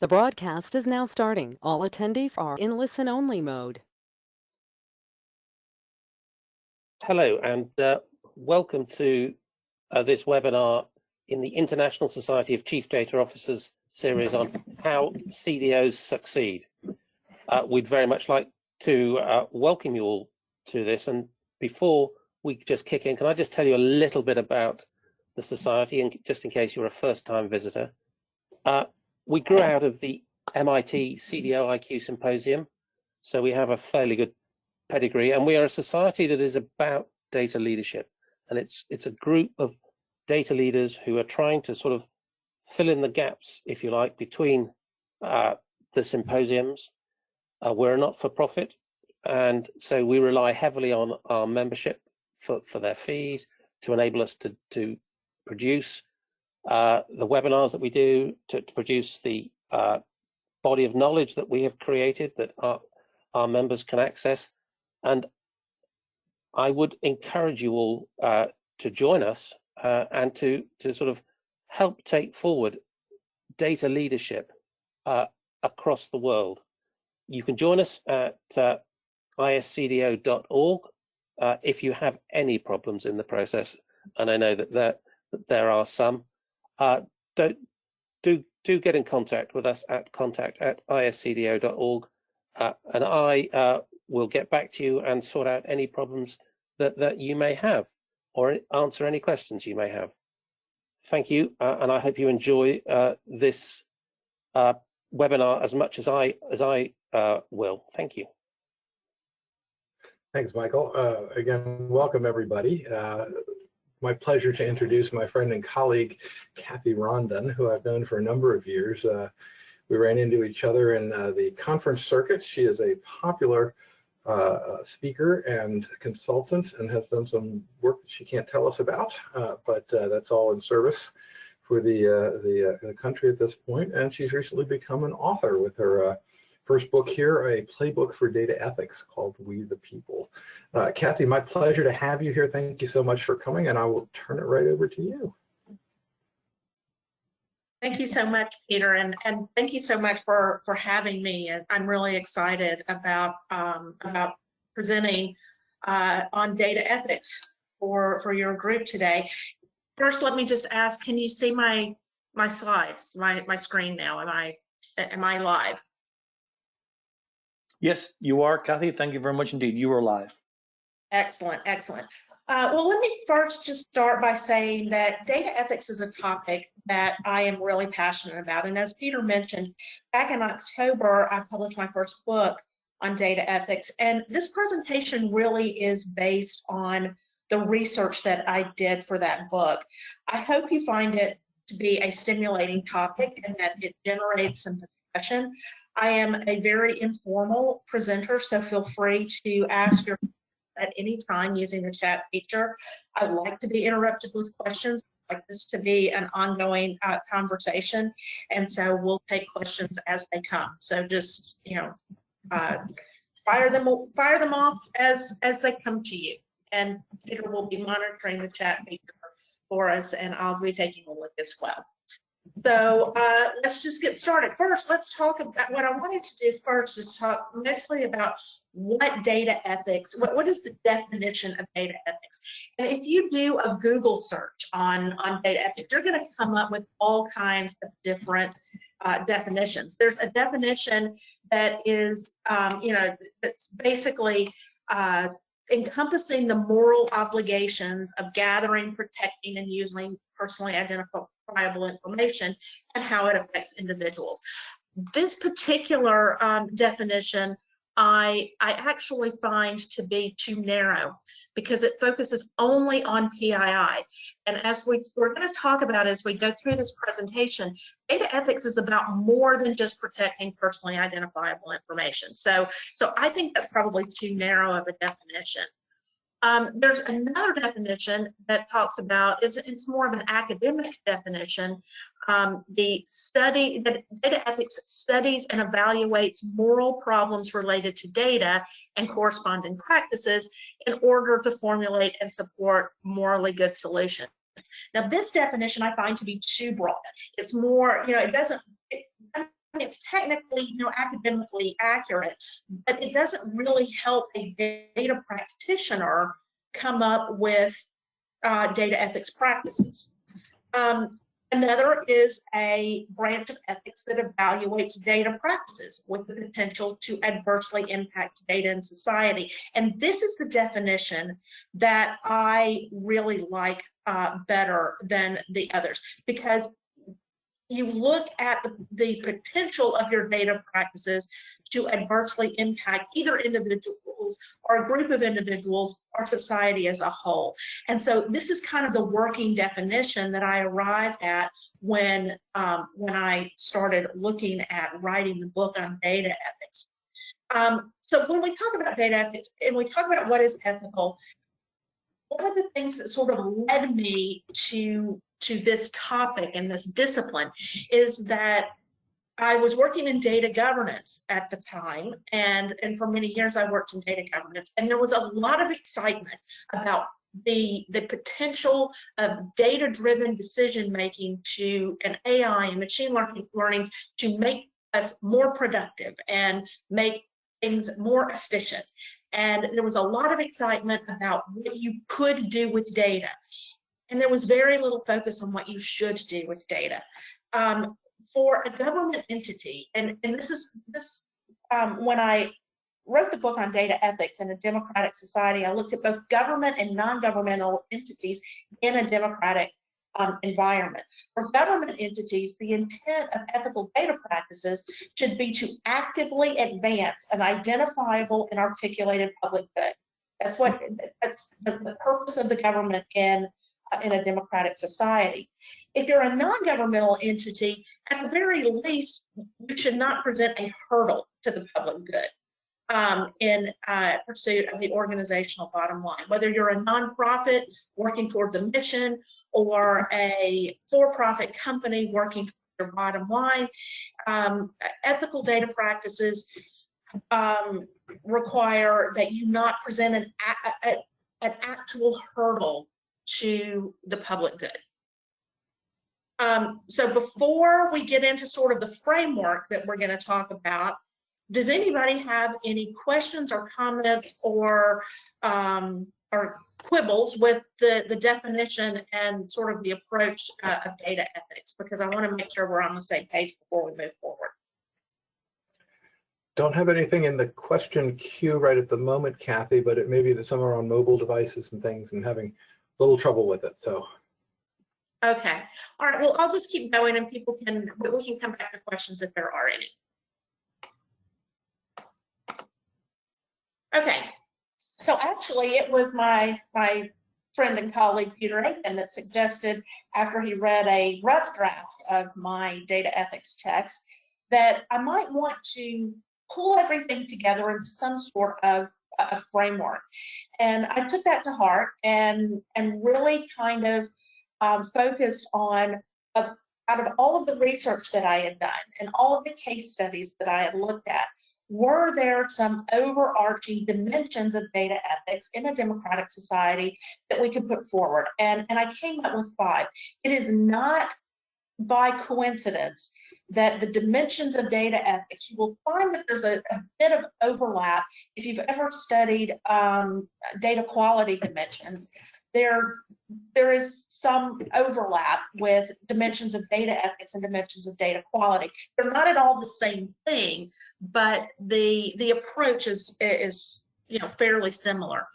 The broadcast is now starting. All attendees are in listen-only mode. Hello, and welcome to this webinar in the International Society of Chief Data Officers series on how CDOs succeed. We'd very much like to welcome you all to this. And before we just kick in, can I just tell you a little bit about the Society, and just in case you're a first-time visitor. We grew out of the MIT CDO IQ Symposium, so we have a fairly good pedigree, and we are a society that is about data leadership, and it's a group of data leaders who are trying to sort of fill in the gaps, if you like, between the symposiums. We're a not-for-profit, and so we rely heavily on our membership for their fees to enable us to produce the webinars that we do, to produce the body of knowledge that we have created that our members can access. And I would encourage you all to join us and to sort of help take forward data leadership across the world. You can join us at iscdo.org if you have any problems in the process, and I know that there are some. Do get in contact with us at contact@iscdo.org, and I will get back to you and sort out any problems that you may have, or answer any questions you may have. Thank you, and I hope you enjoy this webinar as much as I will. Thank you. Thanks, Michael. Again, welcome everybody. My pleasure to introduce my friend and colleague, Kathy Rondon, who I've known for a number of years. We ran into each other in the conference circuit. She is a popular speaker and consultant and has done some work that she can't tell us about, but that's all in service for the country at this point. And she's recently become an author with her first book here, a playbook for data ethics called We the People. Kathy, my pleasure to have you here. Thank you so much for coming, and I will turn it right over to you. Thank you so much, Peter, and thank you so much for having me. I'm really excited about presenting on data ethics for your group today. First, let me just ask: can you see my slides, my screen now? Am I live? Yes, you are, Kathy. Thank you very much indeed. You are live. Excellent, excellent. Well, let me first just start by saying that data ethics is a topic that I am really passionate about. And as Peter mentioned, back in October, I published my first book on data ethics. And this presentation really is based on the research that I did for that book. I hope you find it to be a stimulating topic and that it generates some discussion. I am a very informal presenter, so feel free to ask your at any time using the chat feature. I like to be interrupted with questions. I like this to be an ongoing conversation, and so we'll take questions as they come. So just fire them off as they come to you. And Peter will be monitoring the chat feature for us, and I'll be taking a look as well. So let's just get started. First, let's talk about what I wanted to do first is talk mostly about what data ethics, what is the definition of data ethics? And if you do a Google search on data ethics, you're going to come up with all kinds of different definitions. There's a definition that is, that's basically encompassing the moral obligations of gathering, protecting, and using personally identifiable information and how it affects individuals. This particular definition I actually find to be too narrow because it focuses only on PII. And as we're going to talk about as we go through this presentation, data ethics is about more than just protecting personally identifiable information. So I think that's probably too narrow of a definition. There's another definition that talks about, it's more of an academic definition, the study that data ethics studies and evaluates moral problems related to data and corresponding practices in order to formulate and support morally good solutions. Now, this definition I find to be too broad. It's more, it doesn't it's technically, academically accurate, but it doesn't really help a data practitioner come up with data ethics practices. Another is a branch of ethics that evaluates data practices with the potential to adversely impact data and society. And this is the definition that I really like better than the others, because you look at the potential of your data practices to adversely impact either individuals or a group of individuals or society as a whole. And so this is kind of the working definition that I arrived at when I started looking at writing the book on data ethics. So when we talk about data ethics and we talk about what is ethical, one of the things that sort of led me to this topic and this discipline is that I was working in data governance at the time, and for many years I worked in data governance, and there was a lot of excitement about the potential of data-driven decision-making to an AI and machine learning to make us more productive and make things more efficient. And there was a lot of excitement about what you could do with data. And there was very little focus on what you should do with data. For a government entity, and this when I wrote the book on data ethics in a democratic society, I looked at both government and non-governmental entities in a democratic environment. For government entities, the intent of ethical data practices should be to actively advance an identifiable and articulated public good. That's the purpose of the government in a democratic society. If you're a non-governmental entity, at the very least, you should not present a hurdle to the public good in pursuit of the organizational bottom line. Whether you're a nonprofit working towards a mission or a for-profit company working towards their bottom line, ethical data practices require that you not present an actual hurdle to the public good. So before we get into sort of the framework that we're going to talk about, does anybody have any questions or comments or quibbles with the definition and sort of the approach of data ethics? Because I want to make sure we're on the same page before we move forward. Don't have anything in the question queue right at the moment, Kathy, but it may be that some are on mobile devices and things and having a little trouble with it. So. Okay. All right. Well, I'll just keep going, and we can come back to questions if there are any. Okay. So actually, it was my friend and colleague Peter Aiken that suggested, after he read a rough draft of my data ethics text, that I might want to pull everything together into some sort of a framework. And I took that to heart and really kind of focused on, out of all of the research that I had done and all of the case studies that I had looked at, were there some overarching dimensions of data ethics in a democratic society that we could put forward? And I came up with 5. It is not by coincidence that the dimensions of data ethics, you will find that there's a bit of overlap. If you've ever studied data quality dimensions, there is some overlap with dimensions of data ethics and dimensions of data quality. They're not at all the same thing, but the approach is fairly similar.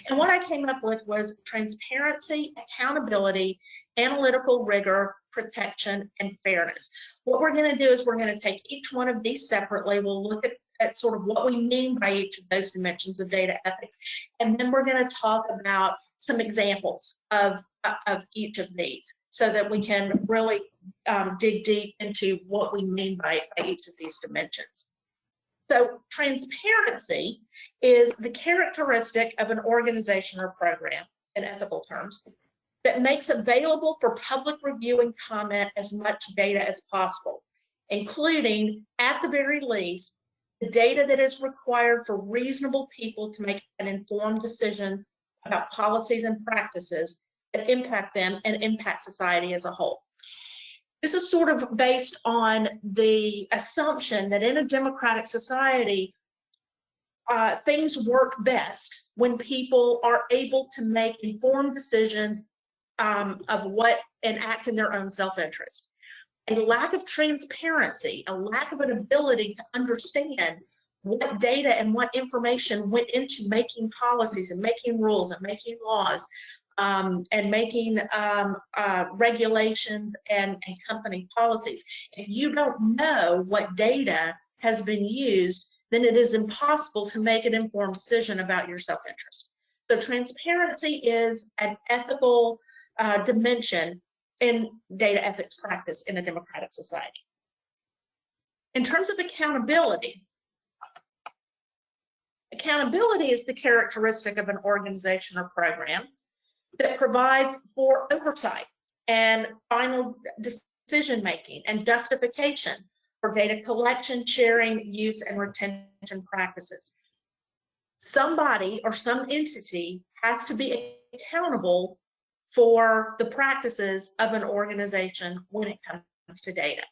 And what I came up with was transparency, accountability, analytical rigor, protection, and fairness. What we're going to do is we're going to take each one of these separately. We'll look at sort of what we mean by each of those dimensions of data ethics, and then we're going to talk about some examples of each of these so that we can really dig deep into what we mean by each of these dimensions. So transparency is the characteristic of an organization or program, in ethical terms, that makes available for public review and comment as much data as possible, including, at the very least, the data that is required for reasonable people to make an informed decision about policies and practices that impact them and impact society as a whole. This is sort of based on the assumption that in a democratic society, things work best when people are able to make informed decisions of what and act in their own self-interest. A lack of transparency, a lack of an ability to understand what data and what information went into making policies and making rules and making laws and making regulations and company policies. If you don't know what data has been used, then it is impossible to make an informed decision about your self-interest. So transparency is an ethical dimension in data ethics practice in a democratic society. In terms of accountability, accountability is the characteristic of an organization or program that provides for oversight and final decision making and justification for data collection, sharing, use, and retention practices. Somebody or some entity has to be accountable for the practices of an organization when it comes to data.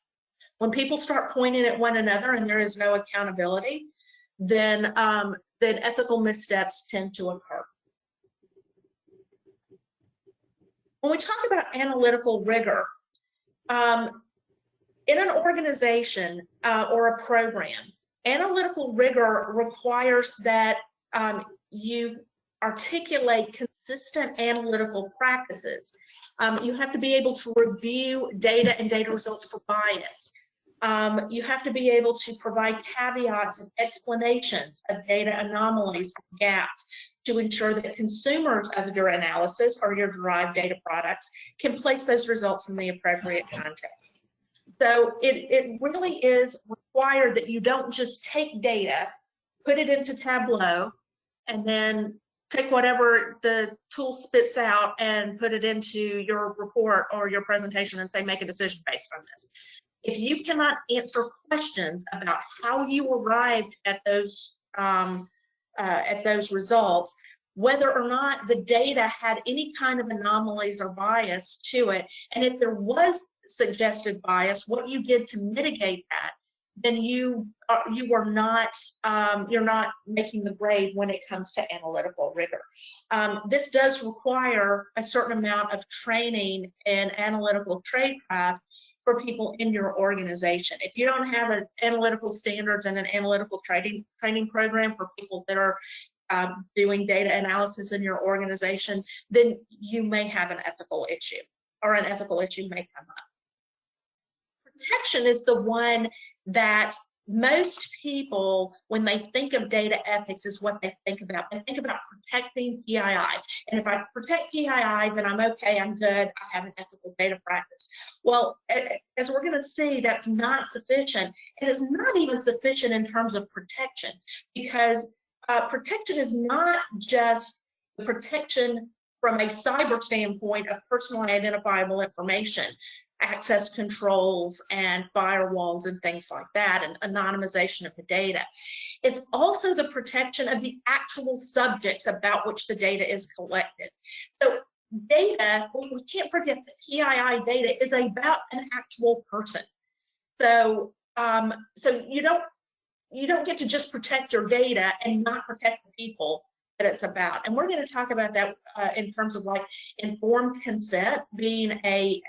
When people start pointing at one another and there is no accountability, then ethical missteps tend to occur. When we talk about analytical rigor, in an organization or a program, analytical rigor requires that you articulate consistent analytical practices. You have to be able to review data and data results for bias. You have to be able to provide caveats and explanations of data anomalies, gaps, to ensure that consumers of your analysis or your derived data products can place those results in the appropriate context. So it really is required that you don't just take data, put it into Tableau, and then take whatever the tool spits out and put it into your report or your presentation and say, make a decision based on this. If you cannot answer questions about how you arrived at those results, whether or not the data had any kind of anomalies or bias to it, and if there was suggested bias, what you did to mitigate that, then you're not making the grade when it comes to analytical rigor. This does require a certain amount of training in analytical tradecraft for people in your organization. If you don't have an analytical standards and an analytical training program for people that are doing data analysis in your organization, then you may have an ethical issue, or an ethical issue may come up. Protection is the one that most people, when they think of data ethics, is what they think about. They think about protecting PII. And if I protect PII, then I'm okay, I'm good, I have an ethical data practice. Well, as we're going to see, that's not sufficient. It is not even sufficient in terms of protection, because protection is not just the protection from a cyber standpoint of personally identifiable information, access controls and firewalls and things like that, and anonymization of the data. It's also the protection of the actual subjects about which the data is collected. So data, we can't forget that PII data is about an actual person. So so you don't get to just protect your data and not protect the people that it's about. And we're going to talk about that in terms of like informed consent being an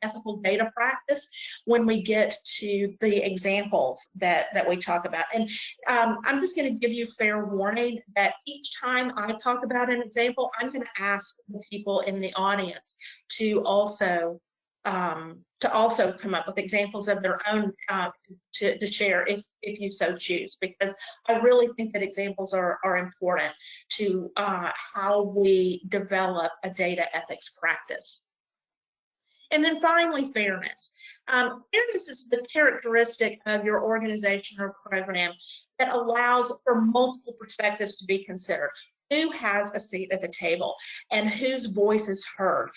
ethical data practice when we get to the examples that we talk about. And I'm just going to give you fair warning that each time I talk about an example, I'm going to ask the people in the audience to also come up with examples of their own to share if you so choose, because I really think that examples are important to how we develop a data ethics practice. And then finally, fairness. Fairness is the characteristic of your organization or program that allows for multiple perspectives to be considered. Who has a seat at the table and whose voice is heard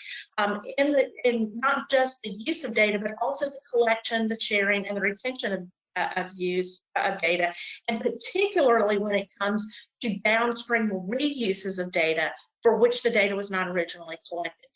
in not just the use of data, but also the collection, the sharing, and the retention of use of data, and particularly when it comes to downstream reuses of data for which the data was not originally collected.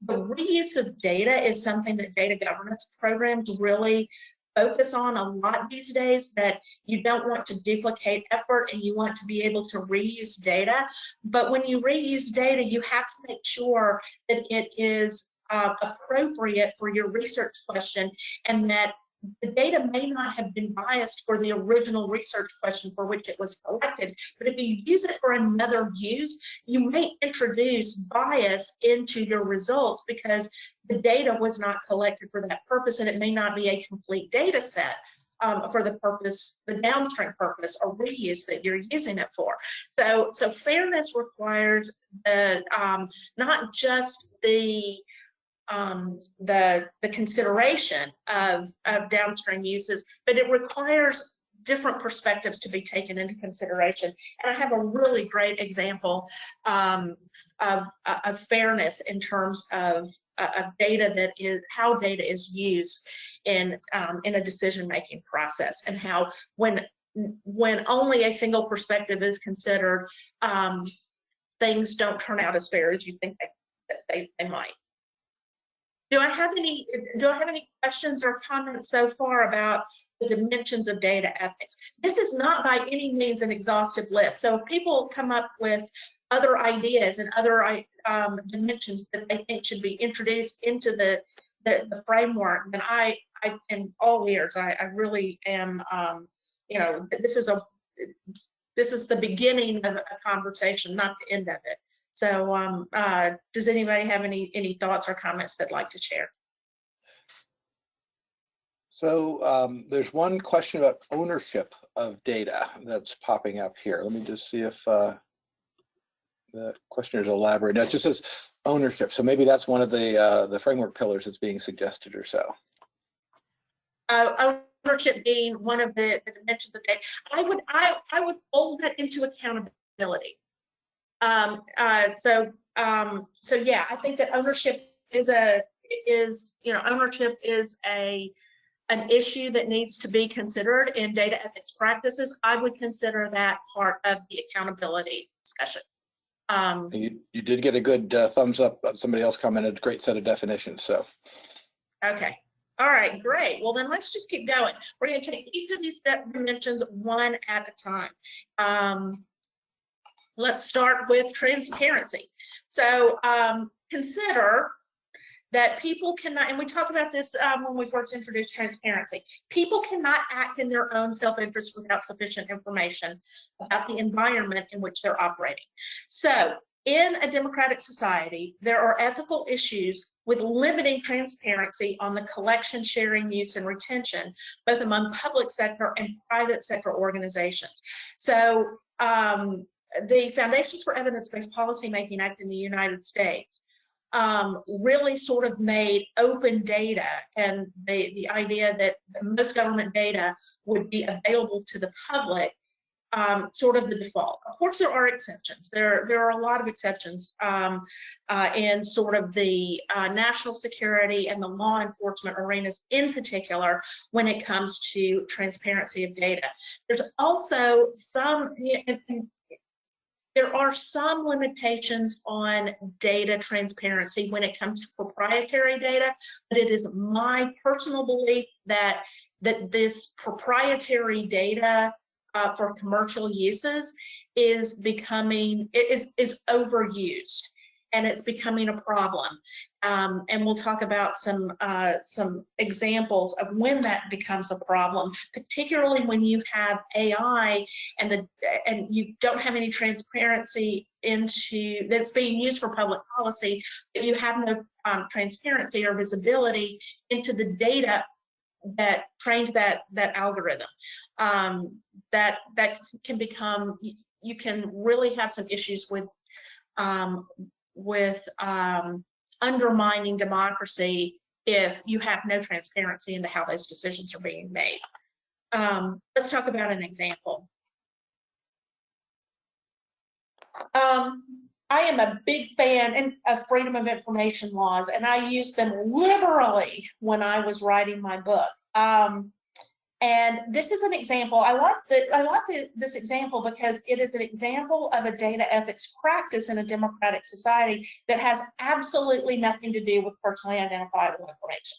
The reuse of data is something that data governance programs really focus on a lot these days, that you don't want to duplicate effort and you want to be able to reuse data. But when you reuse data, you have to make sure that it is appropriate for your research question, and that the data may not have been biased for the original research question for which it was collected, but if you use it for another use, you may introduce bias into your results because the data was not collected for that purpose, and it may not be a complete data set for the purpose, the downstream purpose or reuse that you're using it for. So fairness requires not just the consideration of downstream uses, but it requires different perspectives to be taken into consideration. And I have a really great example of fairness in terms of data, that is how data is used in a decision-making process, and how when only a single perspective is considered, things don't turn out as fair as you think they might. Do I have any questions or comments so far about the dimensions of data ethics? This is not by any means an exhaustive list. So if people come up with other ideas and other dimensions that they think should be introduced into the framework, then I am all ears. I really am. You know, this is the beginning of a conversation, not the end of it. So does anybody have any thoughts or comments they'd like to share? So there's one question about ownership of data that's popping up here. Let me just see if the questioner's elaborate. Now it just says ownership. So maybe that's one of the framework pillars that's being suggested or so. Ownership being one of the dimensions of data. I would fold that into accountability. So yeah, I think that ownership is an issue that needs to be considered in data ethics practices. I would consider that part of the accountability discussion. You did get a good thumbs up. Somebody else commented, great set of definitions. So. Okay. All right, great. Well, then let's just keep going. We're going to take each of these dimensions one at a time. Let's start with transparency. So consider that people cannot, and we talked about this when we first introduced transparency, people cannot act in their own self-interest without sufficient information about the environment in which they're operating. So in a democratic society, there are ethical issues with limiting transparency on the collection, sharing, use, and retention, both among public sector and private sector organizations. So the Foundations for Evidence-Based Policymaking Act in the United States really sort of made open data and the idea that most government data would be available to the public sort of the default. Of course, there are exceptions. There are a lot of exceptions in sort of the national security and the law enforcement arenas in particular when it comes to transparency of data. There's also there are some limitations on data transparency when it comes to proprietary data, but it is my personal belief that this proprietary data for commercial uses is becoming, is overused, and it's becoming a problem. And we'll talk about some examples of when that becomes a problem, particularly when you have AI and you don't have any transparency into that's being used for public policy, but you have no transparency or visibility into the data that trained that algorithm. That can become, you can really have some issues with undermining democracy if you have no transparency into how those decisions are being made. Let's talk about an example. I am a big fan of freedom of information laws, and I use them liberally when I was writing my book. And this is an example. I like this example because it is an example of a data ethics practice in a democratic society that has absolutely nothing to do with personally identifiable information.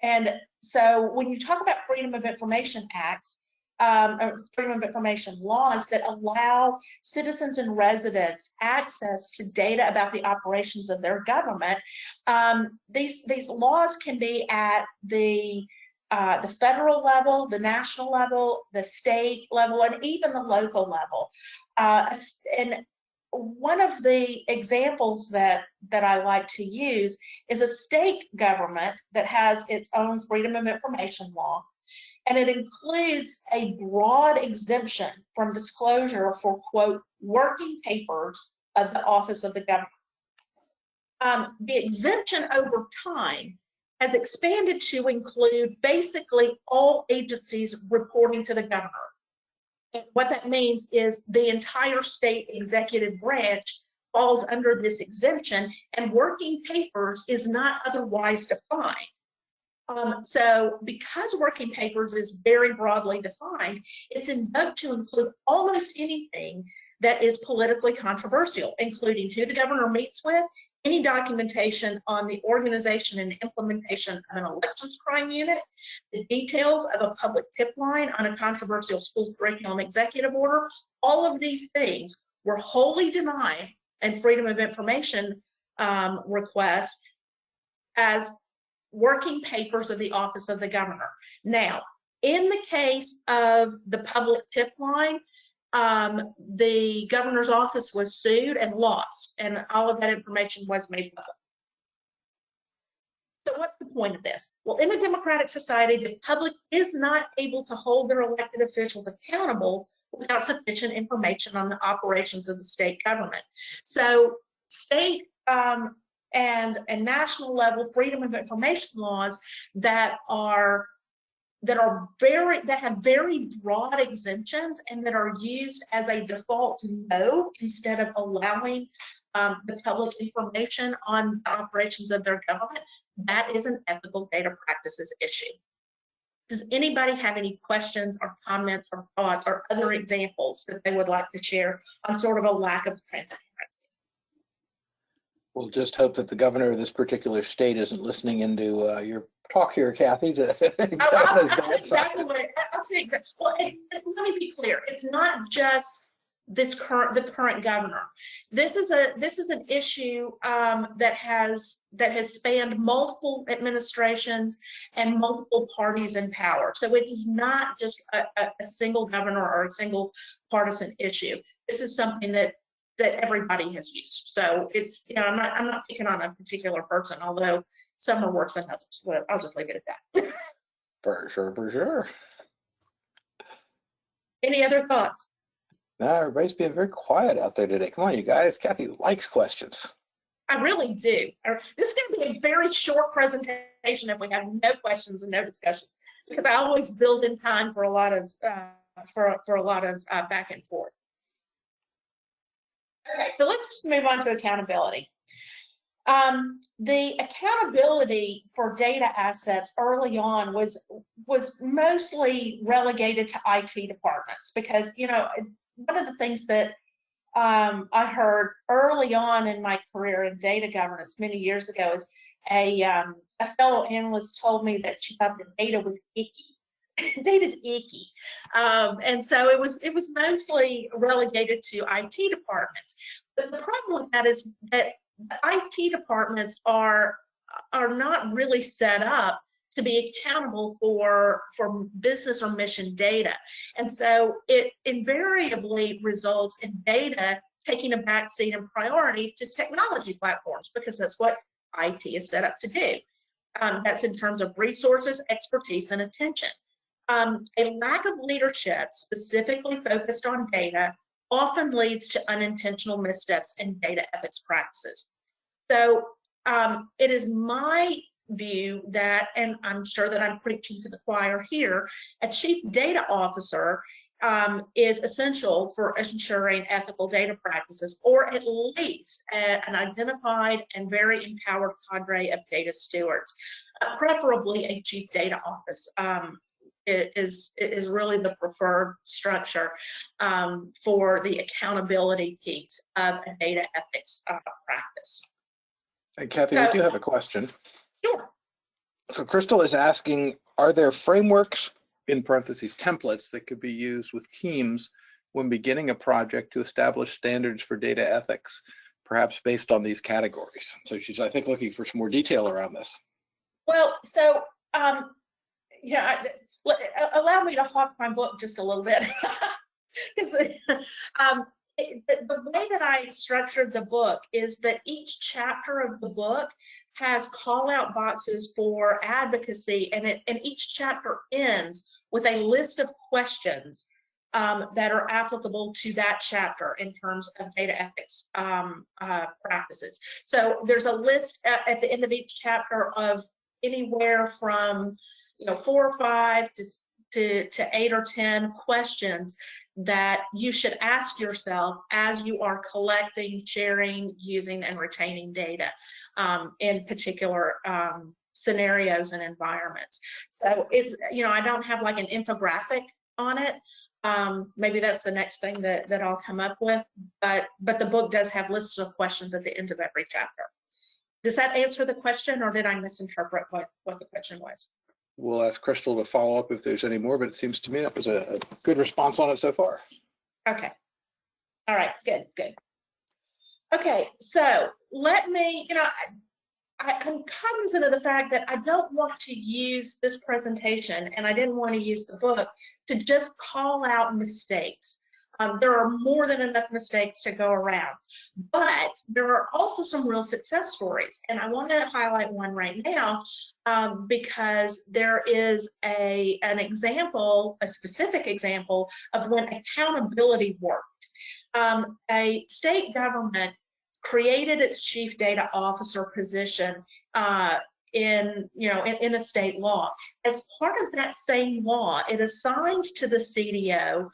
And so when you talk about Freedom of Information Acts, or Freedom of Information laws that allow citizens and residents access to data about the operations of their government, these laws can be at the federal level, the national level, the state level, and even the local level. And one of the examples that I like to use is a state government that has its own Freedom of Information law, and it includes a broad exemption from disclosure for, quote, working papers of the office of the governor. The exemption over time has expanded to include basically all agencies reporting to the governor. And what that means is the entire state executive branch falls under this exemption, and working papers is not otherwise defined. So because working papers is very broadly defined, it's invoked to include almost anything that is politically controversial, including who the governor meets with, any documentation on the organization and implementation of an elections crime unit, the details of a public tip line on a controversial school curriculum executive order. All of these things were wholly denied in Freedom of Information requests as working papers of the office of the governor. Now, in the case of the public tip line, the governor's office was sued and lost, and all of that information was made public. So what's the point of this? Well, in a democratic society, the public is not able to hold their elected officials accountable without sufficient information on the operations of the state government. So state and national level Freedom of Information laws that have very broad exemptions and that are used as a default no instead of allowing the public information on the operations of their government, that is an ethical data practices issue. Does anybody have any questions or comments or thoughts or other examples that they would like to share on sort of a lack of transparency? We'll just hope that the governor of this particular state isn't listening into your talk here, Kathy. I'll tell you exactly what. Well, let me be clear. It's not just the current governor. This is an issue that has spanned multiple administrations and multiple parties in power. So it is not just a single governor or a single partisan issue. This is something that everybody has used. So it's, I'm not picking on a particular person, although some are worse than others. But I'll just leave it at that. For sure. Any other thoughts? No, everybody's being very quiet out there today. Come on, you guys. Kathy likes questions. I really do. This is going to be a very short presentation if we have no questions and no discussion, because I always build in time for a lot of back and forth. Okay, so let's just move on to accountability. The accountability for data assets early on was mostly relegated to IT departments, because one of the things that I heard early on in my career in data governance many years ago is a fellow analyst told me that she thought the data was icky. Data's icky, and so it was mostly relegated to IT departments. But the problem with that is that the IT departments are not really set up to be accountable for business or mission data, and so it invariably results in data taking a backseat and priority to technology platforms, because that's what IT is set up to do. That's in terms of resources, expertise, and attention. A lack of leadership specifically focused on data often leads to unintentional missteps in data ethics practices. So it is my view that, and I'm sure that I'm preaching to the choir here, a chief data officer is essential for ensuring ethical data practices, or at least an identified and very empowered cadre of data stewards. preferably a chief data office. It is really the preferred structure for the accountability piece of a data ethics practice. And Kathy, So, we do have a question. sure. So Crystal is asking, are there frameworks, in parentheses, templates that could be used with teams when beginning a project to establish standards for data ethics, perhaps based on these categories? So she's, I think, looking for some more detail around this. Well, so yeah, allow me to hawk my book just a little bit. Because the way that I structured the book is that each chapter of the book has call out boxes for advocacy, and each chapter ends with a list of questions that are applicable to that chapter in terms of data ethics practices. So there's a list at the end of each chapter of anywhere from 4 or 5 to 8 or 10 questions that you should ask yourself as you are collecting, sharing, using, and retaining data in particular scenarios and environments. So it's, I don't have like an infographic on it. Maybe that's the next thing that I'll come up with, but the book does have lists of questions at the end of every chapter. Does that answer the question, or did I misinterpret what the question was? We'll ask Crystal to follow up if there's any more, but it seems to me that was a good response on it so far. Okay. All right, good. Okay, so let me, I'm cognizant of the fact that I don't want to use this presentation, and I didn't want to use the book to just call out mistakes. There are more than enough mistakes to go around, but there are also some real success stories, and I want to highlight one right now because there is an example, a specific example of when accountability worked. A state government created its chief data officer position in a state law. As part of that same law, it assigned to the CDO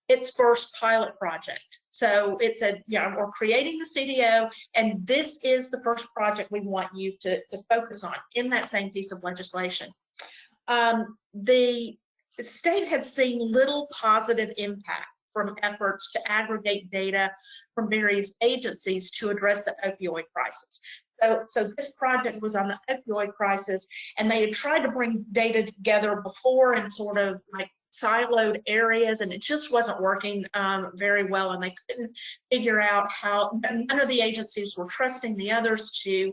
its first pilot project. So it said, we're creating the CDO, and this is the first project we want you to focus on in that same piece of legislation. The state had seen little positive impact from efforts to aggregate data from various agencies to address the opioid crisis. So this project was on the opioid crisis, and they had tried to bring data together before in sort of like siloed areas, and it just wasn't working very well, and they couldn't figure out how. None of the agencies were trusting the others to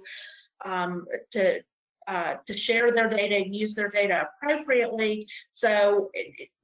share their data and use their data appropriately. So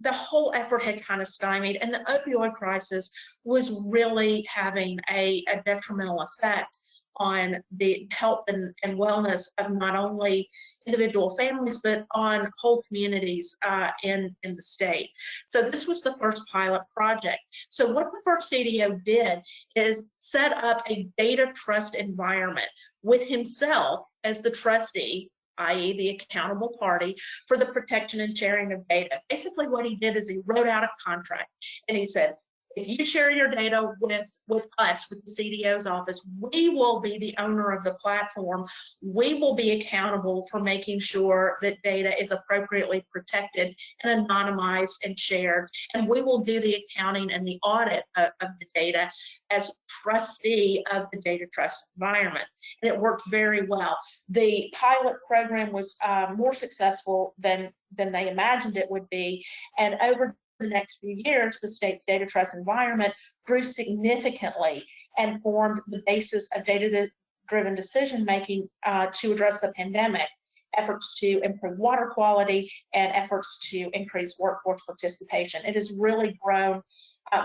the whole effort had kind of stymied, and the opioid crisis was really having a detrimental effect on the health and wellness of not only individual families, but on whole communities in the state. So this was the first pilot project. So what the first CDO did is set up a data trust environment with himself as the trustee, i.e. the accountable party, for the protection and sharing of data. Basically what he did is he wrote out a contract, and he said, if you share your data with us, with the CDO's office, we will be the owner of the platform. We will be accountable for making sure that data is appropriately protected and anonymized and shared. And we will do the accounting and the audit of the data as trustee of the data trust environment. And it worked very well. The pilot program was more successful than they imagined it would be. And over the next few years, the state's data trust environment grew significantly and formed the basis of data-driven decision-making to address the pandemic, efforts to improve water quality, and efforts to increase workforce participation. It has really grown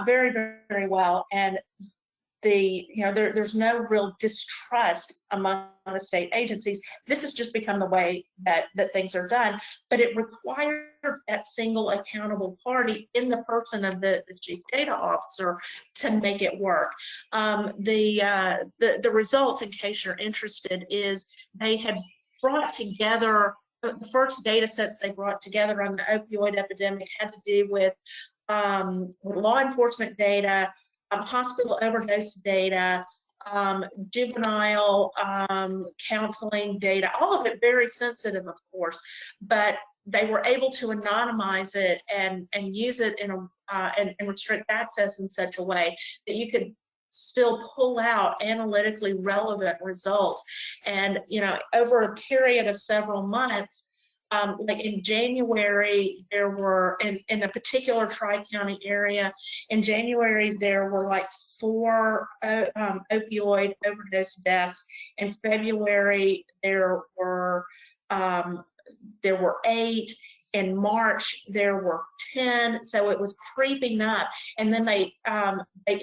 very, very well, and there's no real distrust among the state agencies. This has just become the way that things are done, but it required that single accountable party in the person of the chief data officer to make it work. The results, in case you're interested, is they had brought together the first data sets they brought together on the opioid epidemic had to do with law enforcement data, hospital overdose data, juvenile counseling data, all of it very sensitive, of course, but they were able to anonymize it and use it in a and restrict access in such a way that you could still pull out analytically relevant results. And over a period of several months, like in January, there were in a particular Tri-County area, in January there were like 4 opioid overdose deaths. In February there were 8. In March there were 10. So it was creeping up. And then they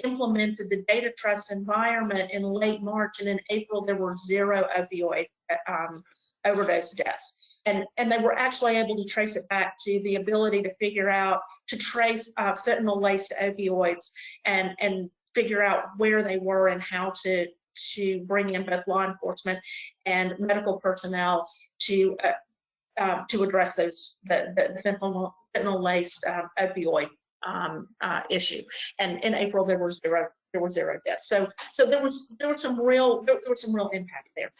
implemented the data trust environment in late March, and in April there were 0 opioid overdose deaths. And they were actually able to trace it back to the ability to trace fentanyl-laced opioids and figure out where they were and how to bring in both law enforcement and medical personnel to address the fentanyl-laced opioid issue. And in April there were zero deaths. So there was some real impact there.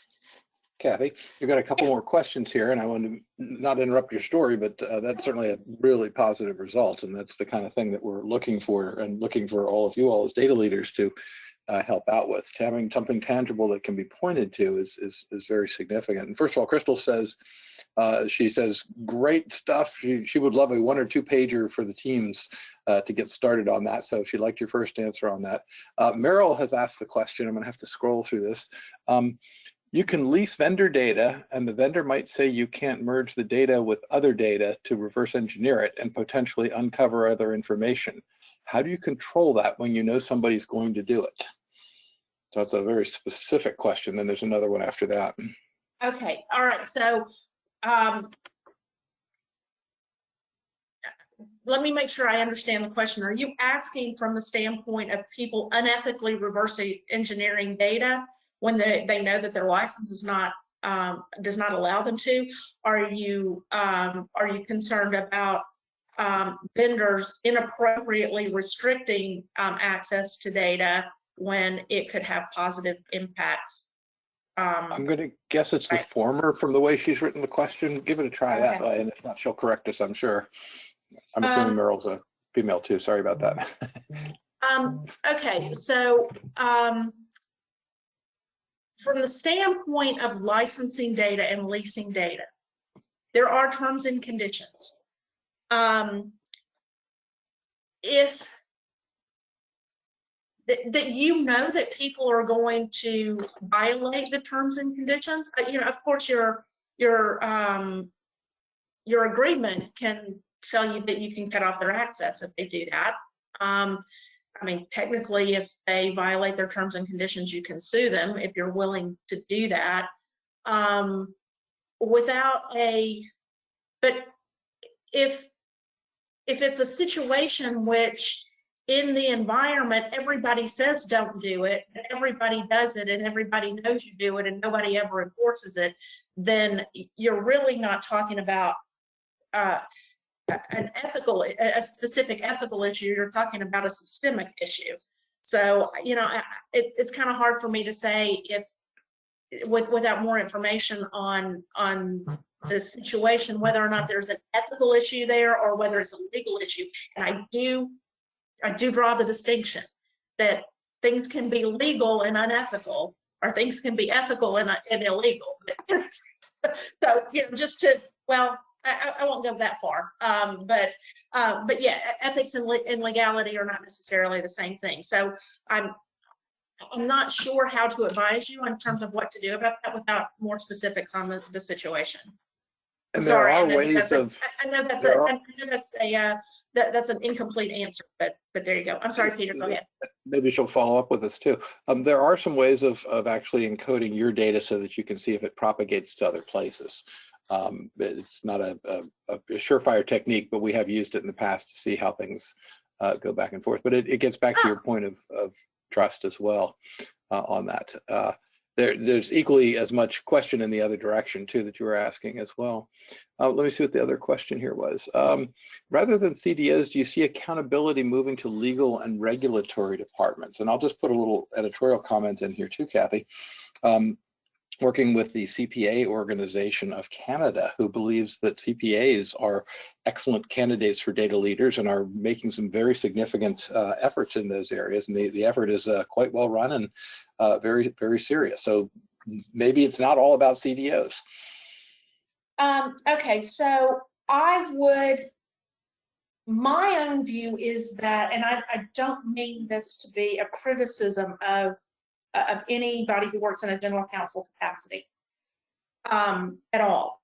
Kathy, you've got a couple more questions here, and I want to not interrupt your story, but that's certainly a really positive result, and that's the kind of thing that we're looking for, and looking for all of you all as data leaders to help out with. Having something tangible that can be pointed to is very significant. And first of all, Crystal says, she says, great stuff. She would love a 1 or 2 pager for the teams to get started on that. So she liked your first answer on that. Meryl has asked the question. I'm going to have to scroll through this. You can lease vendor data, and the vendor might say you can't merge the data with other data to reverse engineer it and potentially uncover other information. How do you control that when you know somebody's going to do it? So that's a very specific question. Then there's another one after that. Okay, all right. So let me make sure I understand the question. Are you asking from the standpoint of people unethically reverse engineering data when they know that their license is does not allow them to? Are you concerned about vendors inappropriately restricting access to data when it could have positive impacts? I'm going to guess it's the former from the way she's written the question. Give it a try that way, and if not, she'll correct us, I'm sure. I'm assuming Meryl's a female too. Sorry about that. Okay, so from the standpoint of licensing data and leasing data, there are terms and conditions. If that that people are going to violate the terms and conditions, of course your agreement can tell you that you can cut off their access if they do that. I mean, technically, if they violate their terms and conditions, you can sue them if you're willing to do that. But if it's a situation which in the environment everybody says don't do it, and everybody does it, and everybody knows you do it, and nobody ever enforces it, then you're really not talking about a specific ethical issue. You're talking about a systemic issue. So it's kind of hard for me to say without more information on the situation whether or not there's an ethical issue there or whether it's a legal issue. And I do draw the distinction that things can be legal and unethical, or things can be ethical and illegal. So I won't go that far, but yeah, ethics and legality are not necessarily the same thing. So I'm not sure how to advise you in terms of what to do about that without more specifics on the situation. And Sorry, there are ways of. I know that's an incomplete answer, but there you go. I'm sorry, Peter. Go ahead. Maybe she'll follow up with us too. There are some ways of actually encoding your data so that you can see if it propagates to other places. It's not a surefire technique, but we have used it in the past to see how things go back and forth. But it gets back to your point of trust as well on that. there's equally as much question in the other direction too that you were asking as well. Let me see what the other question here was. Rather than CDOs, do you see accountability moving to legal and regulatory departments? And I'll just put a little editorial comment in here too, Kathy. Working with the CPA organization of Canada, who believes that CPAs are excellent candidates for data leaders and are making some very significant efforts in those areas. And the effort is quite well run and very, very serious. So maybe it's not all about CDOs. Okay, so my own view is that, and I don't mean this to be a criticism of anybody who works in a general counsel capacity at all.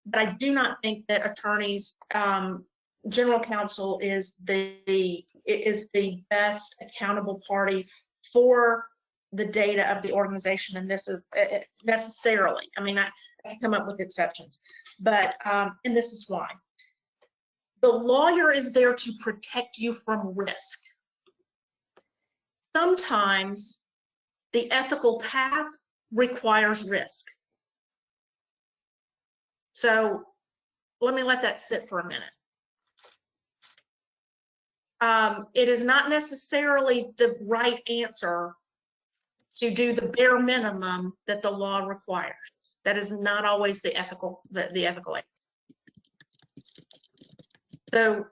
But I do not think that attorneys, general counsel is the best accountable party for the data of the organization, and this is necessarily. I mean, I can come up with exceptions, but and this is why. The lawyer is there to protect you from risk. Sometimes the ethical path requires risk. So let me let that sit for a minute. It is not necessarily the right answer to do the bare minimum that the law requires. That is not always the ethical answer. So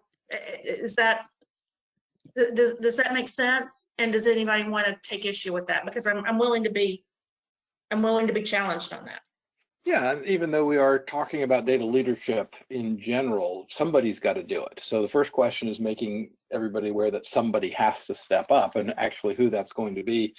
does that make sense? And does anybody want to take issue with that? Because I'm willing to be challenged on that. Yeah, and even though we are talking about data leadership in general, somebody's got to do it. So the first question is making everybody aware that somebody has to step up, and actually who that's going to be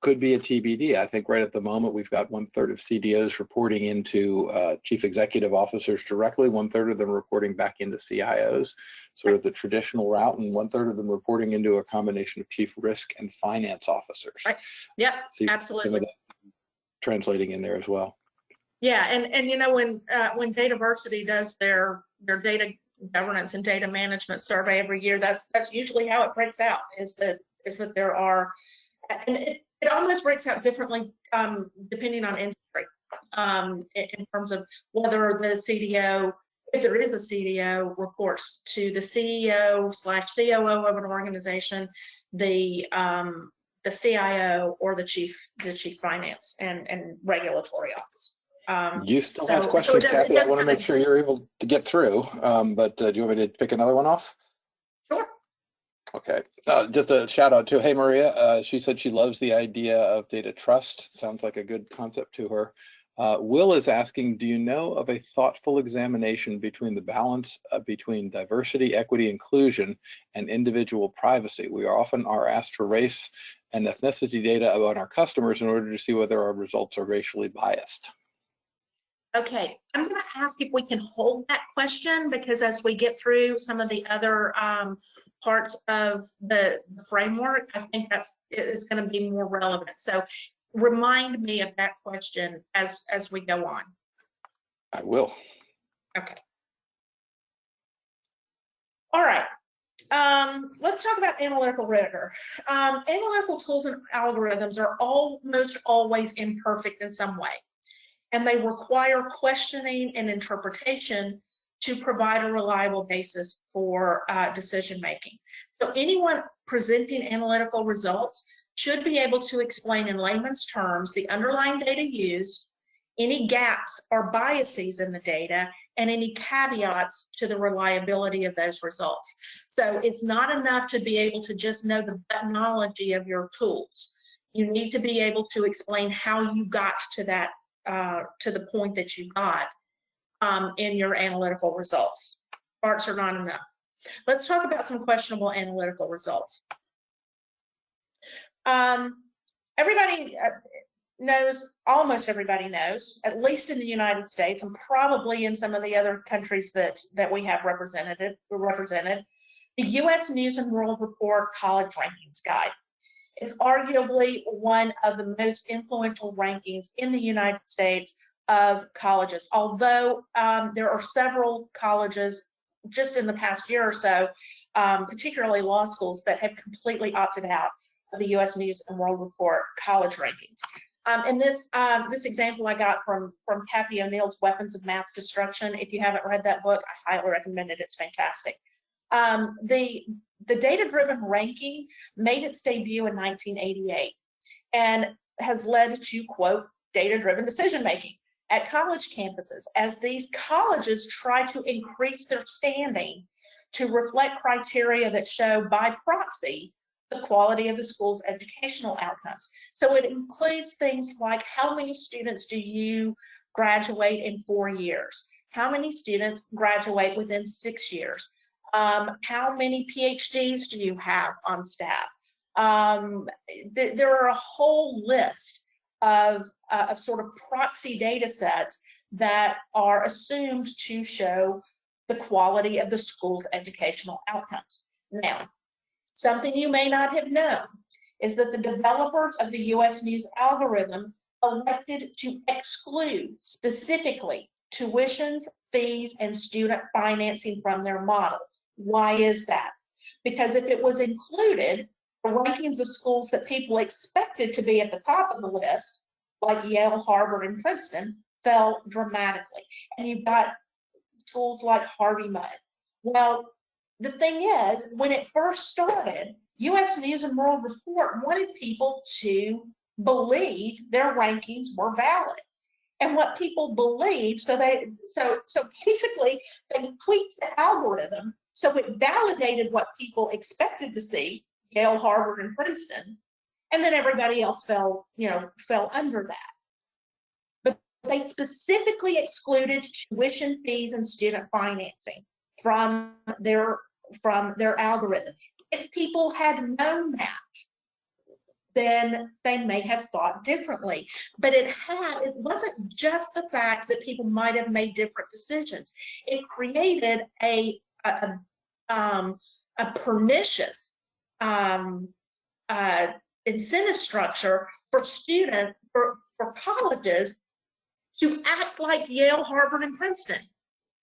could be a TBD. I think right at the moment we've got 1/3 of CDOs reporting into chief executive officers directly, 1/3 of them reporting back into CIOs, sort of the traditional route, and 1/3 of them reporting into a combination of chief risk and finance officers. Right. Yep, so absolutely. Translating in there as well. Yeah, and you know, when Dataversity does their data governance and data management survey every year, that's usually how it breaks out. Is that there are, and it almost breaks out differently depending on industry, in terms of whether the CDO, if there is a CDO, reports to the CEO/COO of an organization, the CIO, or the chief finance and regulatory office. You still have questions, Kathy. I want to make sure you're able to get through, but do you want me to pick another one off? Sure. Okay, just a shout out to, hey Maria, she said she loves the idea of data trust. Sounds like a good concept to her. Will is asking, do you know of a thoughtful examination between the balance between diversity, equity, inclusion, and individual privacy? We often are asked for race and ethnicity data about our customers in order to see whether our results are racially biased. Okay, I'm going to ask if we can hold that question, because as we get through some of the other parts of the framework, I think it's going to be more relevant. So remind me of that question as we go on. I will. Okay. All right. Let's talk about analytical rigor. Analytical tools and algorithms are almost always imperfect in some way, and they require questioning and interpretation to provide a reliable basis for decision making. So anyone presenting analytical results should be able to explain in layman's terms the underlying data used, any gaps or biases in the data, and any caveats to the reliability of those results. So it's not enough to be able to just know the technology of your tools. You need to be able to explain how you got to that, to the point that you got in your analytical results. Parts are not enough. Let's talk about some questionable analytical results. Everybody knows, almost everybody knows, at least in the United States and probably in some of the other countries that we have represented, the U.S. News and World Report College Rankings Guide. It's arguably one of the most influential rankings in the United States of colleges, although there are several colleges just in the past year or so, particularly law schools, that have completely opted out of the U.S. News and World Report college rankings. And this example I got from Kathy O'Neill's Weapons of Math Destruction. If you haven't read that book, I highly recommend it. It's fantastic. The data-driven ranking made its debut in 1988 and has led to, quote, data-driven decision-making at college campuses as these colleges try to increase their standing to reflect criteria that show by proxy the quality of the school's educational outcomes. So it includes things like how many students do you graduate in 4 years? How many students graduate within 6 years? How many PhDs do you have on staff? There are a whole list of sort of proxy data sets that are assumed to show the quality of the school's educational outcomes. Now, something you may not have known is that the developers of the US News algorithm elected to exclude specifically tuitions, fees, and student financing from their model. Why is that? Because if it was included, the rankings of schools that people expected to be at the top of the list, like Yale, Harvard, and Princeton, fell dramatically. And you've got schools like Harvey Mudd. Well, the thing is, when it first started, US News and World Report wanted people to believe their rankings were valid. And what people believed, so basically they tweaked the algorithm so it validated what people expected to see, Yale, Harvard, and Princeton, and then everybody else fell under that. But they specifically excluded tuition fees and student financing from their algorithm. If people had known that, then they may have thought differently. But it wasn't just the fact that people might have made different decisions. It created a pernicious incentive structure for colleges to act like Yale, Harvard, and Princeton.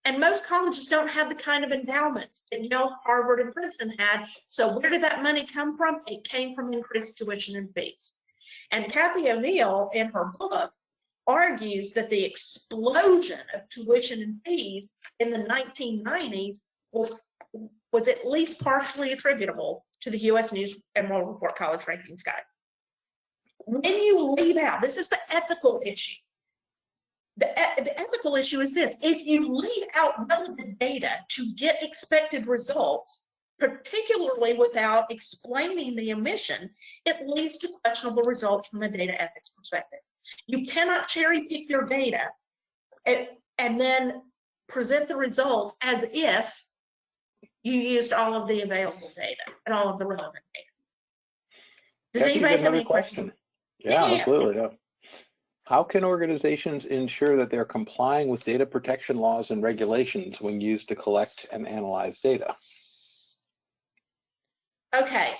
And most colleges don't have the kind of endowments that Yale, Harvard, and Princeton had. So where did that money come from? It came from increased tuition and fees. And Kathy O'Neill, in her book, argues that the explosion of tuition and fees in the 1990s was at least partially attributable to the US News and World Report College Rankings Guide. When you leave out, this is the ethical issue. The ethical issue is this: if you leave out relevant data to get expected results, particularly without explaining the omission, it leads to questionable results from a data ethics perspective. You cannot cherry pick your data and then present the results as if you used all of the available data and all of the relevant data. Does anybody have any questions? Yeah, absolutely. Yeah. How can organizations ensure that they're complying with data protection laws and regulations when used to collect and analyze data? Okay,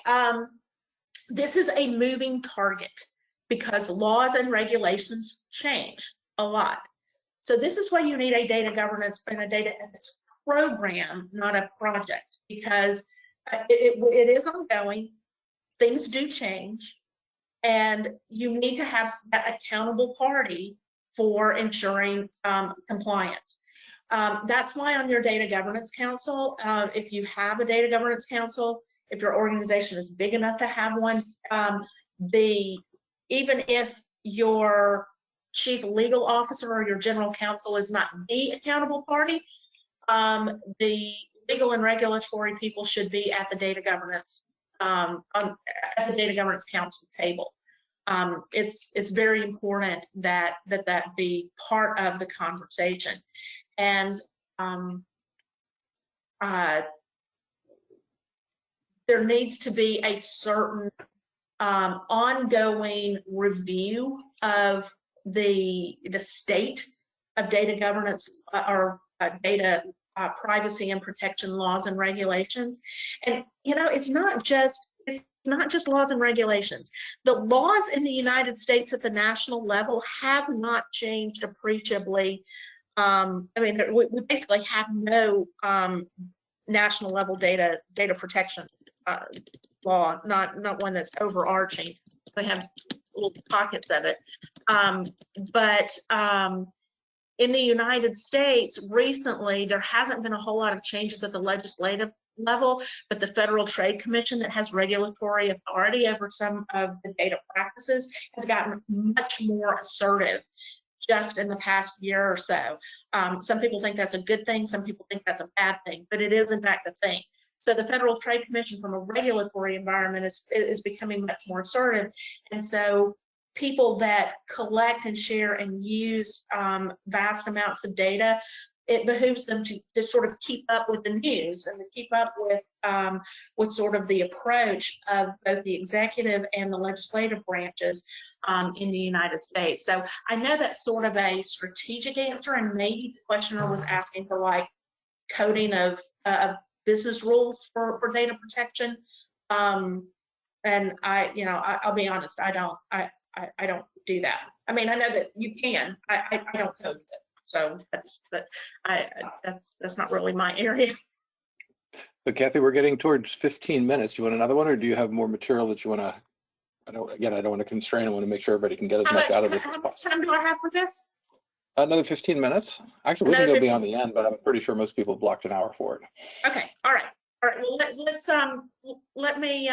this is a moving target because laws and regulations change a lot. So this is why you need a data governance and a data ethics program, not a project, because it is ongoing. Things do change. And you need to have that accountable party for ensuring compliance. That's why on your data governance council, if you have a data governance council, if your organization is big enough to have one, even if your chief legal officer or your general counsel is not the accountable party, the legal and regulatory people should be at the data governance at the data governance council table. It's very important that be part of the conversation, and there needs to be a certain ongoing review of the state of data governance or data privacy and protection laws and regulations. And it's not just laws and regulations. The laws in the United States at the national level have not changed appreciably. We basically have no national level data protection law, not one that's overarching. We have little pockets of it. But in the United States, recently, there hasn't been a whole lot of changes at the legislative level, but the Federal Trade Commission that has regulatory authority over some of the data practices has gotten much more assertive just in the past year or so. Some people think that's a good thing, some people think that's a bad thing, but it is in fact a thing. So the Federal Trade Commission from a regulatory environment is becoming much more assertive. And so people that collect and share and use vast amounts of data, it behooves them to sort of keep up with the news and to keep up with sort of the approach of both the executive and the legislative branches in the United States. So I know that's sort of a strategic answer, and maybe the questioner was asking for like coding of business rules for data protection. And I'll be honest, I don't do that. I mean, I know that you can. I don't code it, so that's not really my area. So Kathy, we're getting towards 15 minutes. Do you want another one, or do you have more material that you want to? I don't want to constrain. I want to make sure everybody can get as much out of this. How much time do I have for this? Another 15 minutes. Actually, we can go beyond the end, but I'm pretty sure most people blocked an hour for it. Okay. All right. Well, let me.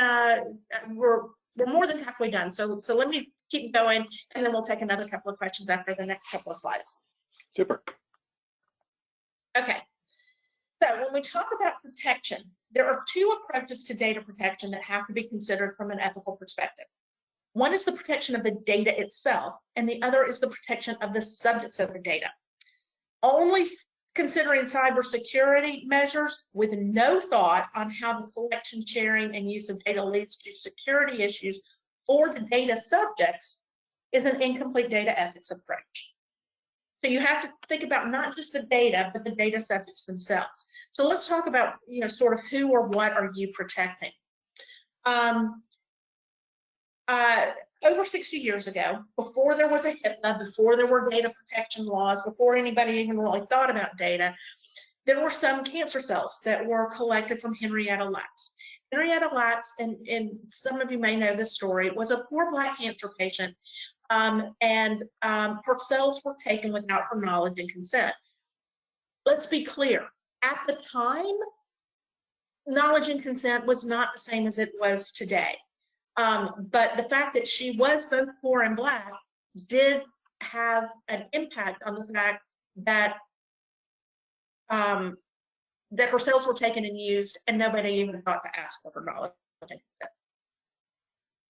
We're more than halfway done. So let me keep going, and then we'll take another couple of questions after the next couple of slides. Super. Okay. So when we talk about protection, there are two approaches to data protection that have to be considered from an ethical perspective. One is the protection of the data itself, and the other is the protection of the subjects of the data. Only considering cybersecurity measures with no thought on how the collection, sharing, and use of data leads to security issues for the data subjects is an incomplete data ethics approach. So you have to think about not just the data, but the data subjects themselves. So let's talk about, sort of who or what are you protecting. Over 60 years ago, before there was a HIPAA, before there were data protection laws, before anybody even really thought about data, there were some cancer cells that were collected from Henrietta Lacks. Henrietta Lacks, and some of you may know this story, was a poor Black cancer patient, and her cells were taken without her knowledge and consent. Let's be clear, at the time, knowledge and consent was not the same as it was today. But the fact that she was both poor and Black did have an impact on the fact that that her cells were taken and used, and nobody even thought to ask for her knowledge and consent.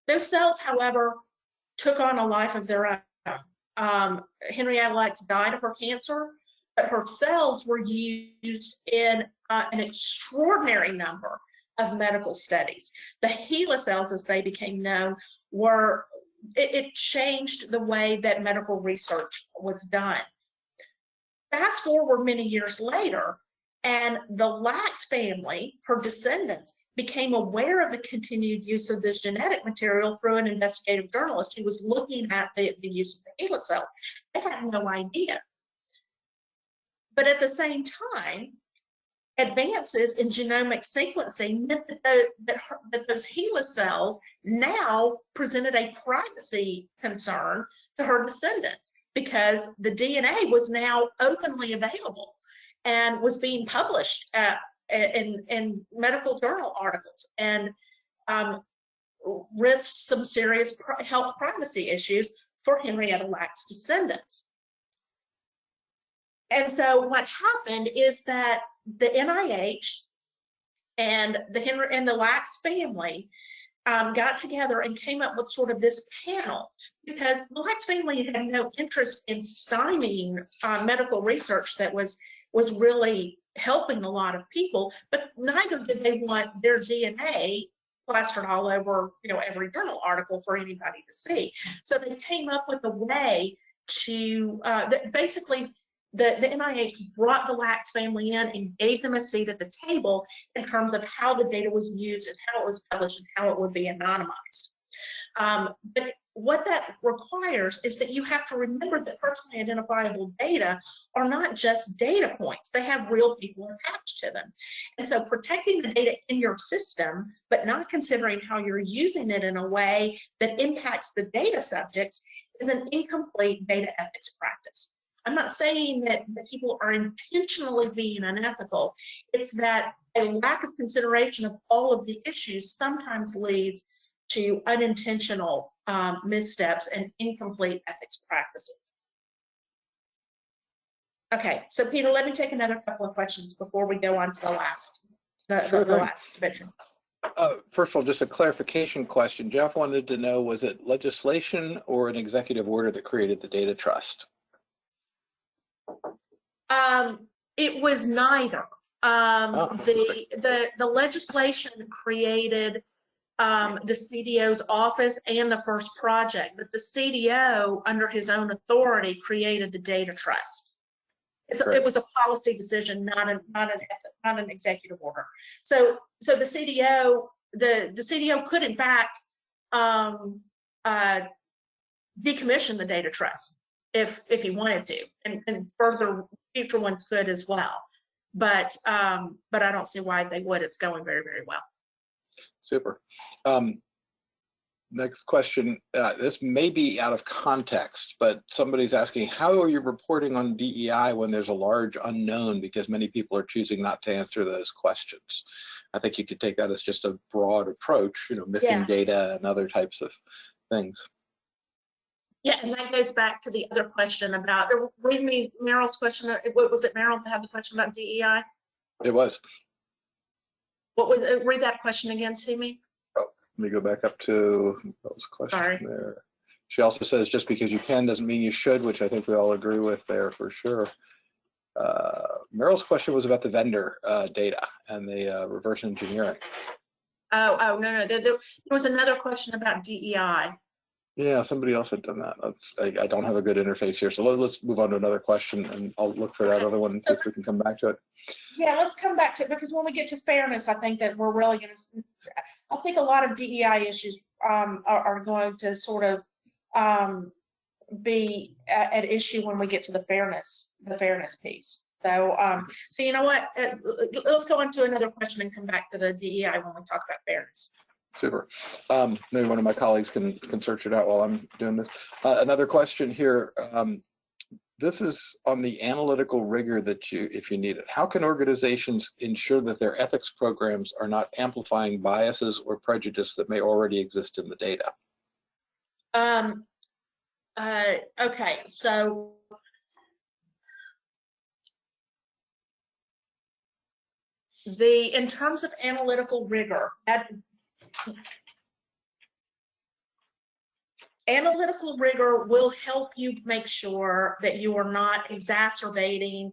Those cells, however, took on a life of their own. Henrietta Lacks died of her cancer, but her cells were used in an extraordinary number of medical studies. The HeLa cells, as they became known, it changed the way that medical research was done. Fast forward many years later, and the Lacks family, her descendants, became aware of the continued use of this genetic material through an investigative journalist who was looking at the use of the HeLa cells. They had no idea. But at the same time, advances in genomic sequencing meant that those HeLa cells now presented a privacy concern to her descendants, because the DNA was now openly available and was being published in medical journal articles, and risked some serious health privacy issues for Henrietta Lacks' descendants. And so what happened is that the NIH and the Lacks family got together and came up with sort of this panel, because the Lacks family had no interest in stymieing medical research that was really helping a lot of people, but neither did they want their DNA plastered all over every journal article for anybody to see. So they came up with a way to basically the NIH brought the Lacks family in and gave them a seat at the table in terms of how the data was used and how it was published and how it would be anonymized. But what that requires is that you have to remember that personally identifiable data are not just data points. They have real people attached to them. And so protecting the data in your system, but not considering how you're using it in a way that impacts the data subjects, is an incomplete data ethics practice. I'm not saying that people are intentionally being unethical. It's that a lack of consideration of all of the issues sometimes leads to unintentional missteps and incomplete ethics practices. Okay, so Peter, let me take another couple of questions before we go on to the last picture. First of all, just a clarification question. Jeff wanted to know, was it legislation or an executive order that created the data trust? It was neither. The legislation created the CDO's office and the first project, but the CDO, under his own authority, created the data trust. It was a policy decision, not an executive order. So the CDO could in fact decommission the data trust if he wanted to, and further future ones could as well. But I don't see why they would. It's going very, very well. Super. Next question. This may be out of context, but somebody's asking, how are you reporting on DEI when there's a large unknown because many people are choosing not to answer those questions? I think you could take that as just a broad approach, missing data and other types of things. Yeah, and that goes back to the other question about, read me Meryl's question. What was it, Meryl, that had the question about DEI? It was. What was it? Read that question again to me. Oh, let me go back up to Meryl's question there. She also says, just because you can doesn't mean you should, which I think we all agree with there for sure. Meryl's question was about the vendor data and the reverse engineering. Oh, no. There was another question about DEI. Yeah, somebody else had done that. I don't have a good interface here, so let's move on to another question, and I'll look for that other one and see if we can come back to it. Yeah, let's come back to it, because when we get to fairness, I think that we're really going to. I think a lot of DEI issues are going to sort of be at issue when we get to the fairness piece. So, so you know what? Let's go on to another question and come back to the DEI when we talk about fairness. Super. Maybe one of my colleagues can search it out while I'm doing this. Another question here. This is on the analytical rigor that if you need it. How can organizations ensure that their ethics programs are not amplifying biases or prejudice that may already exist in the data? Okay, so in terms of analytical rigor, analytical rigor will help you make sure that you are not exacerbating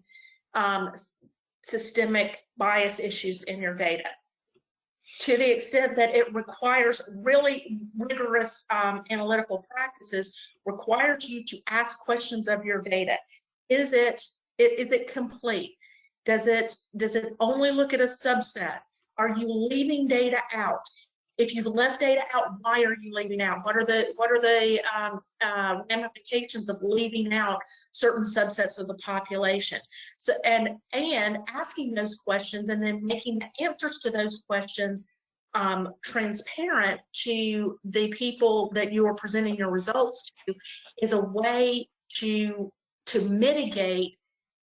systemic bias issues in your data. To the extent that it requires really rigorous analytical practices, requires you to ask questions of your data. Is it complete? Does it only look at a subset? Are you leaving data out? If you've left data out, why are you leaving out? What are the ramifications of leaving out certain subsets of the population? So and asking those questions and then making the answers to those questions transparent to the people that you are presenting your results to is a way to mitigate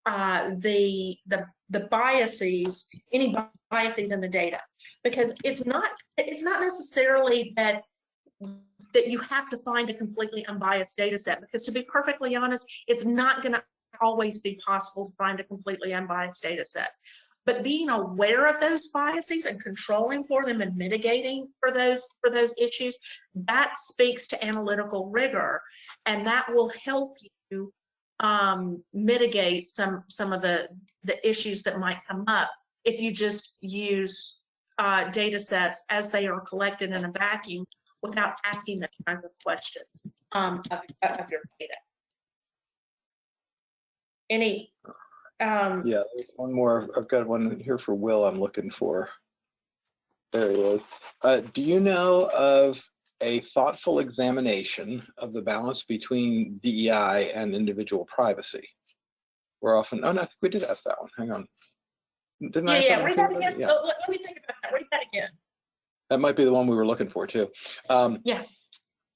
the biases, any biases in the data. Because it's not necessarily that you have to find a completely unbiased data set, because to be perfectly honest, it's not going to always be possible to find a completely unbiased data set. But being aware of those biases and controlling for them and mitigating for those issues, that speaks to analytical rigor, and that will help you mitigate some of the issues that might come up if you just use data sets as they are collected in a vacuum without asking the kinds of questions of your data. Any? Yeah, one more. I've got one here for Will I'm looking for. There he is. Do you know of a thoughtful examination of the balance between DEI and individual privacy? We're often, oh no, I think we did ask that one. Hang on. Didn't I? Yeah, read that again. Yeah. Let me think about that. Read that again. That might be the one we were looking for too. Yeah.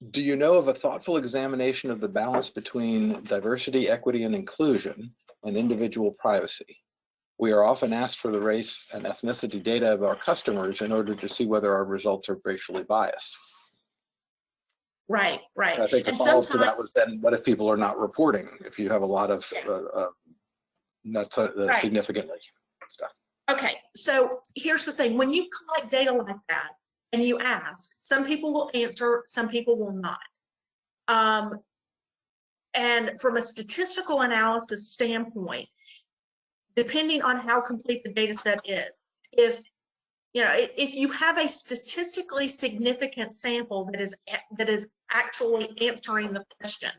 Do you know of a thoughtful examination of the balance between diversity, equity, and inclusion and individual privacy? We are often asked for the race and ethnicity data of our customers in order to see whether our results are racially biased. Right, right. I think the And follow-up to that sometimes, was then, what if people are not reporting? If you have a lot of not right. significantly stuff. Okay, so here's the thing. When you collect data like that and you ask, some people will answer, some people will not. And from a statistical analysis standpoint, depending on how complete the data set is, if you have a statistically significant sample that is actually answering the question,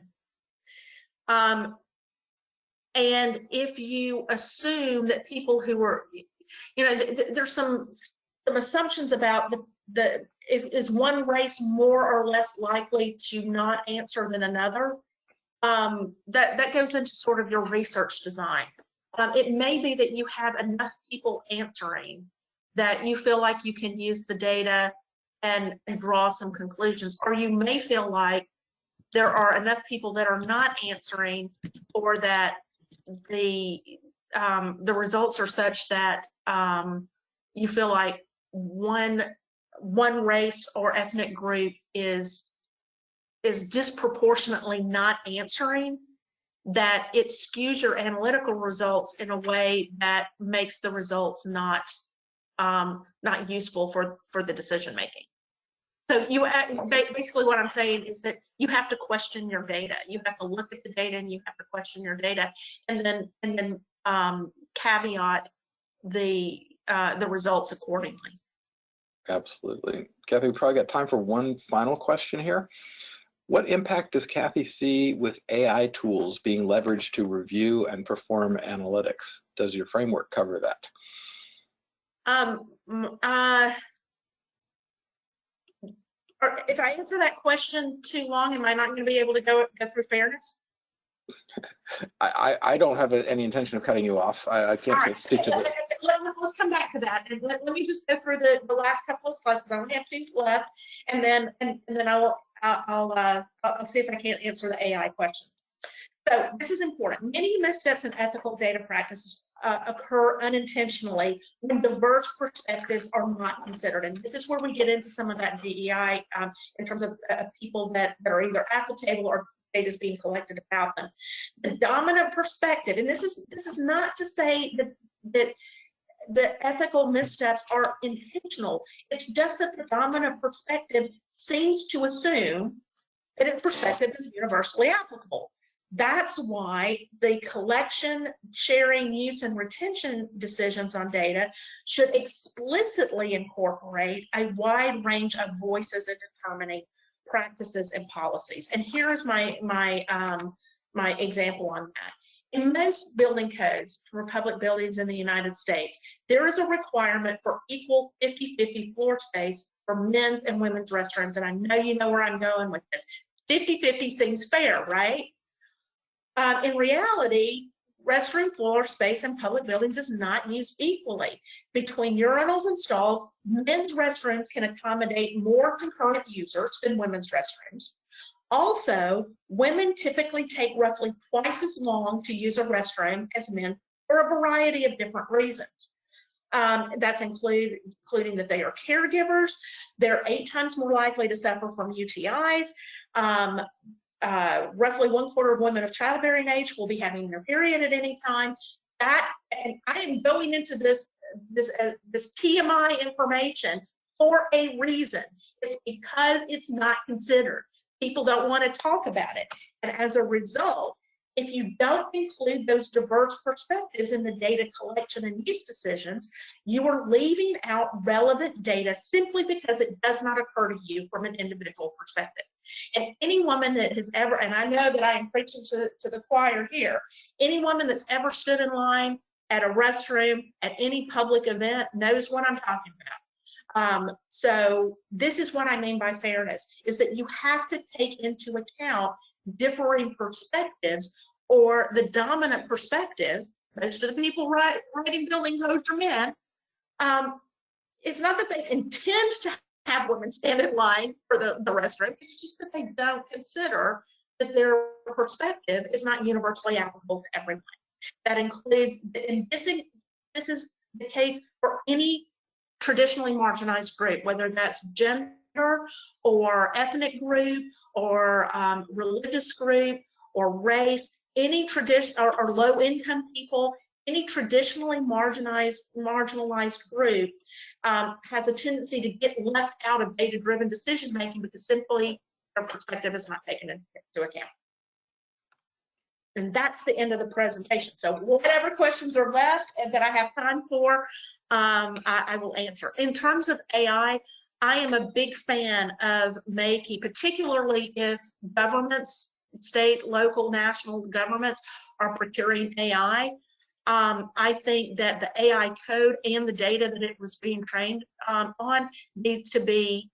and if you assume that people who are, there's some assumptions about is one race more or less likely to not answer than another. That goes into sort of your research design. It may be that you have enough people answering that you feel like you can use the data and draw some conclusions, or you may feel like there are enough people that are not answering, or that the results are such that you feel like one race or ethnic group is disproportionately not answering, that it skews your analytical results in a way that makes the results not useful for the decision making. So basically what I'm saying is that you have to question your data. You have to look at the data and you have to question your data, and then caveat the results accordingly. Absolutely. Kathy, we probably got time for one final question here. What impact does Kathy see with AI tools being leveraged to review and perform analytics? Does your framework cover that? If I answer that question too long, am I not going to be able to go through fairness? I don't have any intention of cutting you off. I can't speak to that. Let's come back to that, and let me just go through the last couple of slides, because I only have 2 left, and then I'll see if I can't answer the AI question. So this is important. Many missteps in ethical data practices occur unintentionally when diverse perspectives are not considered. And this is where we get into some of that DEI in terms of people that are either at the table or data is being collected about them. The dominant perspective, and this is not to say that the ethical missteps are intentional. It's just that the dominant perspective seems to assume that its perspective is universally applicable. That's why the collection, sharing, use, and retention decisions on data should explicitly incorporate a wide range of voices in determining practices and policies. And here is my example on that. In most building codes for public buildings in the United States, there is a requirement for equal 50-50 floor space for men's and women's restrooms. And I know you know where I'm going with this. 50-50 seems fair, right? In reality, restroom floor space in public buildings is not used equally. Between urinals and stalls, men's restrooms can accommodate more concurrent users than women's restrooms. Also, women typically take roughly twice as long to use a restroom as men for a variety of different reasons. That's including that they are caregivers, they're 8 times more likely to suffer from UTIs. Roughly 1/4 of women of childbearing age will be having their period at any time. And I am going into this TMI information for a reason. It's because it's not considered. People don't want to talk about it. And as a result, if you don't include those diverse perspectives in the data collection and use decisions, you are leaving out relevant data simply because it does not occur to you from an individual perspective. And any woman that has ever, and I know that I am preaching to the choir here, any woman that's ever stood in line at a restroom at any public event knows what I'm talking about. So this is what I mean by fairness, is that you have to take into account differing perspectives, or the dominant perspective. Most of the people writing building codes are men. It's not that they intend to have women stand in line for the restroom. It's just that they don't consider that their perspective is not universally applicable to everyone. That includes, and this is the case for any traditionally marginalized group, whether that's gender or ethnic group or religious group or race, any tradition or low income people, any traditionally marginalized group has a tendency to get left out of data-driven decision making because simply their perspective is not taken into account. And that's the end of the presentation. So whatever questions are left and that I have time for, I will answer. In terms of AI, I am a big fan of making, particularly if governments, state, local, national governments are procuring AI. I think that the AI code and the data that it was being trained on needs to be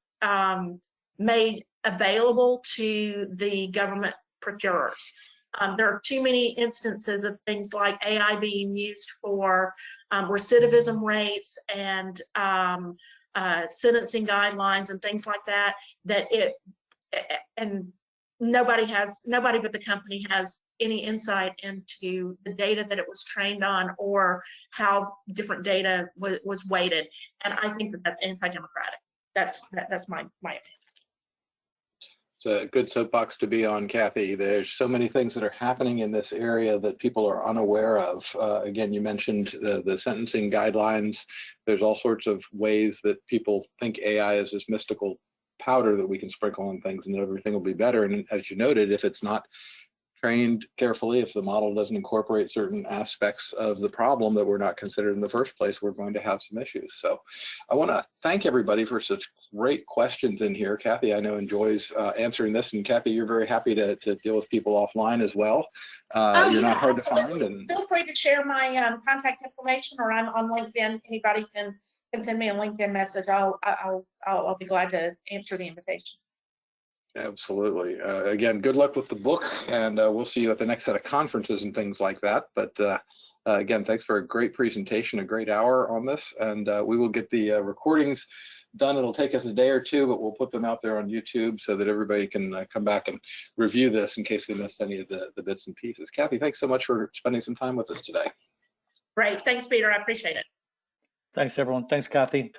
made available to the government procurers. There are too many instances of things like AI being used for recidivism rates and sentencing guidelines and things like that, and nobody but the company has any insight into the data that it was trained on or how different data was weighted. And I think that that's anti-democratic. That's my opinion. It's a good soapbox to be on, Kathy. There's so many things that are happening in this area that people are unaware of. Again, you mentioned the sentencing guidelines. There's all sorts of ways that people think AI is this mystical powder that we can sprinkle on things and everything will be better. And as you noted, if it's not trained carefully, if the model doesn't incorporate certain aspects of the problem that were not considered in the first place, we're going to have some issues. So I want to thank everybody for such great questions in here. Kathy, I know, enjoys answering this, and Kathy, you're very happy to deal with people offline as well. You're not hard to find. And feel free to share my contact information, or I'm on LinkedIn. Anybody can send me a LinkedIn message. I'll be glad to answer the invitation. Absolutely. Again, good luck with the book, and we'll see you at the next set of conferences and things like that. But again, thanks for a great presentation, a great hour on this, and we will get the recordings done. It'll take us a day or two, but we'll put them out there on YouTube so that everybody can come back and review this in case they missed any of the bits and pieces. Kathy, thanks so much for spending some time with us today. Great. Thanks, Peter. I appreciate it. Thanks, everyone. Thanks, Kathy.